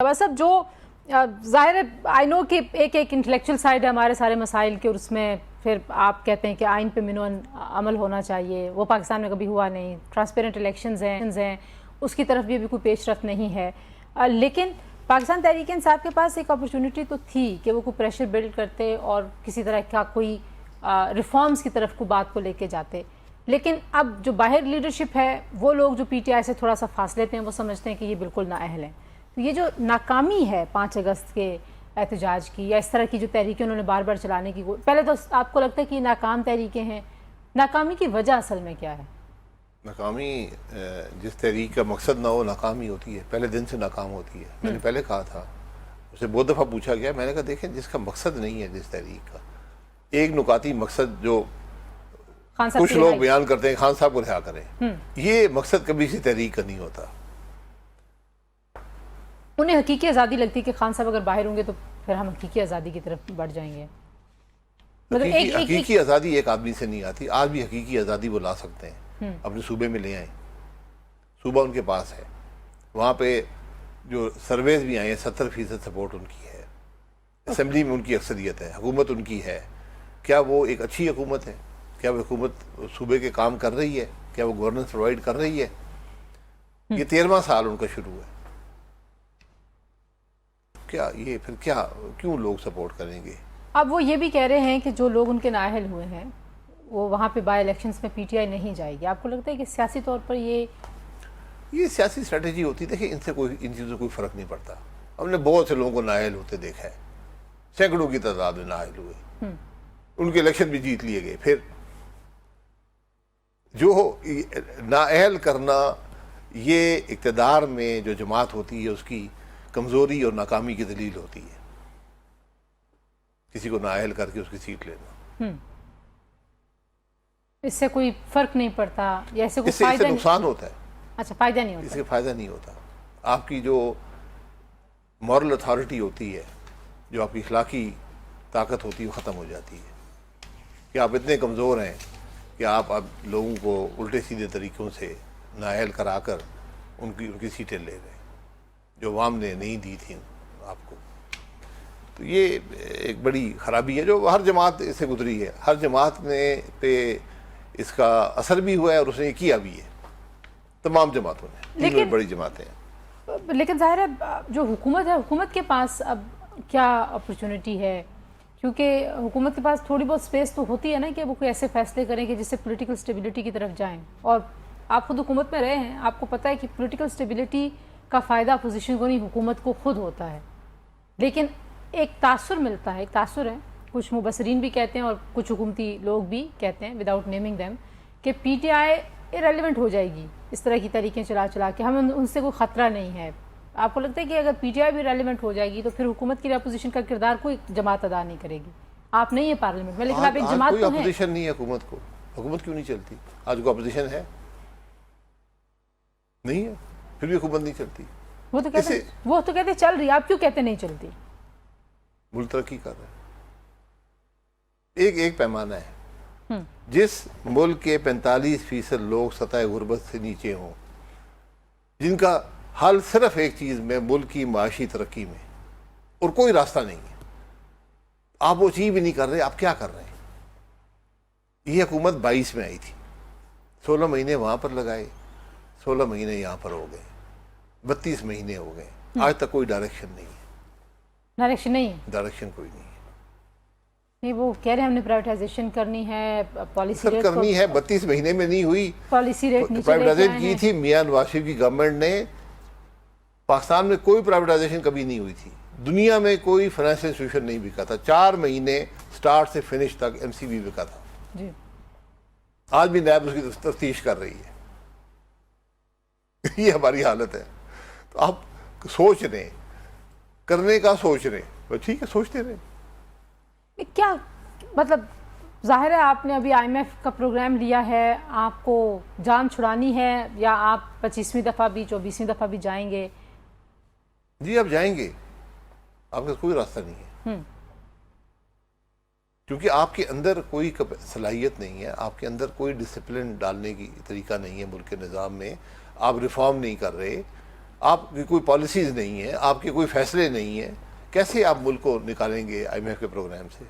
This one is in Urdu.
بس اب جو ظاہر ہے آئی نو کہ ایک انٹلیکچوئل سائڈ ہے ہمارے سارے مسائل کے، اور اس میں پھر آپ کہتے ہیں کہ آئین پہ منون عمل ہونا چاہیے، وہ پاکستان میں کبھی ہوا نہیں، ٹرانسپیرنٹ الیکشنز ہیں، اس کی طرف بھی ابھی کوئی پیش رفت نہیں ہے، لیکن پاکستان تحریک انصاف کے پاس ایک اپرچونٹی تو تھی کہ وہ کوئی پریشر بلڈ کرتے اور کسی طرح کا کوئی ریفارمز کی طرف کو بات کو لے کے جاتے. لیکن اب جو باہر لیڈرشپ ہے وہ لوگ جو پی ٹی آئی سے تھوڑا سا فاصلے پہ ہیں، وہ سمجھتے ہیں کہ یہ بالکل نااہل ہیں. تو یہ جو ناکامی ہے 5 اگست کے احتجاج کی، یا اس طرح کی جو تحریکیں انہوں نے بار بار چلانے کی، پہلے تو آپ کو لگتا ہے کہ یہ ناکام تحریکیں ہیں، ناکامی کی وجہ اصل میں کیا ہے؟ ناکامی جس تحریک کا مقصد نہ ہو ناکامی ہوتی ہے، پہلے دن سے ناکام ہوتی ہے. میں نے پہلے کہا تھا، اسے بہت دفعہ پوچھا گیا، میں نے کہا دیکھیں جس کا مقصد نہیں ہے، جس تحریک کا ایک نکاتی مقصد جو کچھ لوگ بیان کرتے ہیں خان صاحب کو رہا کریں، یہ مقصد کبھی کسی تحریک کا نہیں ہوتا. انہیں حقیقی آزادی لگتی کہ خان صاحب اگر باہر ہوں گے تو پھر ہم حقیقی آزادی کی طرف بڑھ جائیں گے. حقیقی آزادی ایک آدمی سے نہیں آتی. آج بھی حقیقی آزادی وہ لا سکتے ہیں، اپنے صوبے میں لے آئیں، صوبہ ان کے پاس ہے، وہاں پہ جو سرویز بھی آئے ہیں 70% سپورٹ ان کی ہے، اسمبلی میں ان کی اکثریت ہے، حکومت ان کی ہے. کیا وہ ایک اچھی حکومت ہے؟ کیا وہ حکومت صوبے کے کام کر رہی ہے؟ کیا وہ گورننس پرووائڈ کر رہی ہے؟ یہ 13واں سال ان کا شروع ہے. کیا یہ پھر کیوں لوگ سپورٹ کریں گے؟ اب وہ یہ بھی کہہ رہے ہیں کہ جو لوگ ان کے نااہل ہوئے ہیں وہ وہاں پہ بائی الیکشنز میں پی ٹی آئی نہیں جائے گی. آپ کو لگتا ہے کہ سیاسی طور پر یہ سیاسی اسٹریٹجی ہوتی ہے؟ دیکھیں ان چیزوں کوئی فرق نہیں پڑتا. ہم نے بہت سے لوگوں کو نااہل ہوتے دیکھا ہے، سینکڑوں کی تعداد میں نااہل ہوئے، ان کے الیکشن بھی جیت لیے گئے. پھر جو نااہل کرنا یہ اقتدار میں جو جماعت ہوتی ہے اس کی کمزوری اور ناکامی کی دلیل ہوتی ہے. کسی کو نااہل کر کے اس کی سیٹ لینا، اس سے کوئی فرق نہیں پڑتا یا اس سے نقصان ہوتا ہے. اچھا، فائدہ نہیں ہوتا. اس سے فائدہ نہیں ہوتا. آپ کی جو مورل اتھارٹی ہوتی ہے، جو آپ کی اخلاقی طاقت ہوتی ہے، وہ ختم ہو جاتی ہے. کہ آپ اتنے کمزور ہیں کہ آپ اب لوگوں کو الٹے سیدھے طریقوں سے نااہل کرا کر ان کی سیٹیں لے گئے جو عوام نے نہیں دی تھیں آپ کو. تو یہ ایک بڑی خرابی ہے جو ہر جماعت سے گزری ہے. ہر جماعت نے پہ اس کا اثر بھی ہوا ہے اور اس نے یہ کیا بھی ہے، تمام جماعتوں نے، تینوں بڑی جماعتیں ہیں. لیکن ظاہر ہے جو حکومت ہے، حکومت کے پاس اب کیا اپرچونٹی ہے؟ کیونکہ حکومت کے پاس تھوڑی بہت سپیس تو ہوتی ہے نا کہ وہ کوئی ایسے فیصلے کریں کہ جس سے پولیٹیکل سٹیبلٹی کی طرف جائیں. اور آپ خود حکومت میں رہے ہیں، آپ کو پتہ ہے کہ پولیٹیکل سٹیبلٹی کا فائدہ اپوزیشن کو نہیں، حکومت کو خود ہوتا ہے. لیکن ایک تاثر ملتا ہے، ایک تاثر ہے، کچھ مبصرین بھی کہتے ہیں اور کچھ حکومتی لوگ بھی کہتے ہیں وداؤٹ نیمنگ دیم، کہ پی ٹی آئی ارریلیونٹ ہو جائے گی اس طرح کی طریقیں چلا کے، ہمیں ان سے کوئی خطرہ نہیں ہے. آپ کو لگتا ہے کہ اگر پی ٹی آئی بھی ریلیونٹ ہو جائے گی تو پھر حکومت کی اپوزیشن کا کردار کوئی جماعت ادا نہیں کرے گی؟ آپ نہیں ہیں پارلیمنٹ میں لیکن آپ ایک جماعت تو ہیں. کوئی اپوزیشن نہیں ہے حکومت کو. حکومت کیوں نہیں چلتی؟ آج کوئی اپوزیشن ہے؟ نہیں ہے، پھر بھی حکومت نہیں چلتی. وہ تو کہتے چل رہی، آپ کیوں کہتے نہیں چلتی؟ ملک ترقی کر رہا ہے. ایک پیمانہ ہے. جس ملک کے 45% لوگ سطح غربت سے نیچے ہوں، جن کا حل صرف ایک چیز میں، ملک کی معاشی ترقی میں، اور کوئی راستہ نہیں ہے، آپ وہ چیز بھی نہیں کر رہے، آپ کیا کر رہے ہیں؟ یہ حکومت 22 میں آئی تھی، 16 مہینے وہاں پر لگائے، 16 مہینے یہاں پر ہو گئے، 32 مہینے ہو گئے، آج تک کوئی ڈائریکشن نہیں ہے. ڈائریکشن نہیں ہے، ڈائریکشن کوئی نہیں ہے. نہیں، وہ کہہ رہے ہیں ہم نے پرائیویٹائزیشن کرنی ہے، پالیسی ریٹ کرنی ہے. 32 مہینے میں نہیں ہوئی. پالیسی ریٹ نیچے پرائیویٹائزیشن کی تھی میاں نواز شریف کی گورنمنٹ نے. پاکستان میں کوئی پرائیویٹائزیشن کبھی نہیں ہوئی تھی. دنیا میں کوئی فائنینشیل انسٹیٹیوشن نہیں بکا تھا. 4 مہینے سٹارٹ سے فنش تک ایم سی بی بکا تھا. جی، آج بھی نیب اس کی تفتیش کر رہی ہے. یہ ہماری حالت ہے. تو آپ سوچ رہے ہیں، کرنے کا سوچ رہے ہیں، ٹھیک ہے، سوچتے رہے. کیا مطلب ظاہر ہے آپ نے ابھی آئی ایم ایف کا پروگرام لیا ہے، آپ کو جان چھڑانی ہے، یا آپ 25ویں دفعہ بھی 24ویں دفعہ بھی جائیں گے؟ جی، آپ جائیں گے. آپ کا کوئی راستہ نہیں ہے، کیونکہ آپ کے اندر کوئی صلاحیت نہیں ہے، آپ کے اندر کوئی ڈسپلن ڈالنے کی طریقہ نہیں ہے. ملک کے نظام میں آپ ریفارم نہیں کر رہے. آپ کی کوئی پالیسیز نہیں ہیں، آپ کے کوئی فیصلے نہیں ہیں، کیسے آپ ملک کو نکالیں گے IMF کے پروگرام سے؟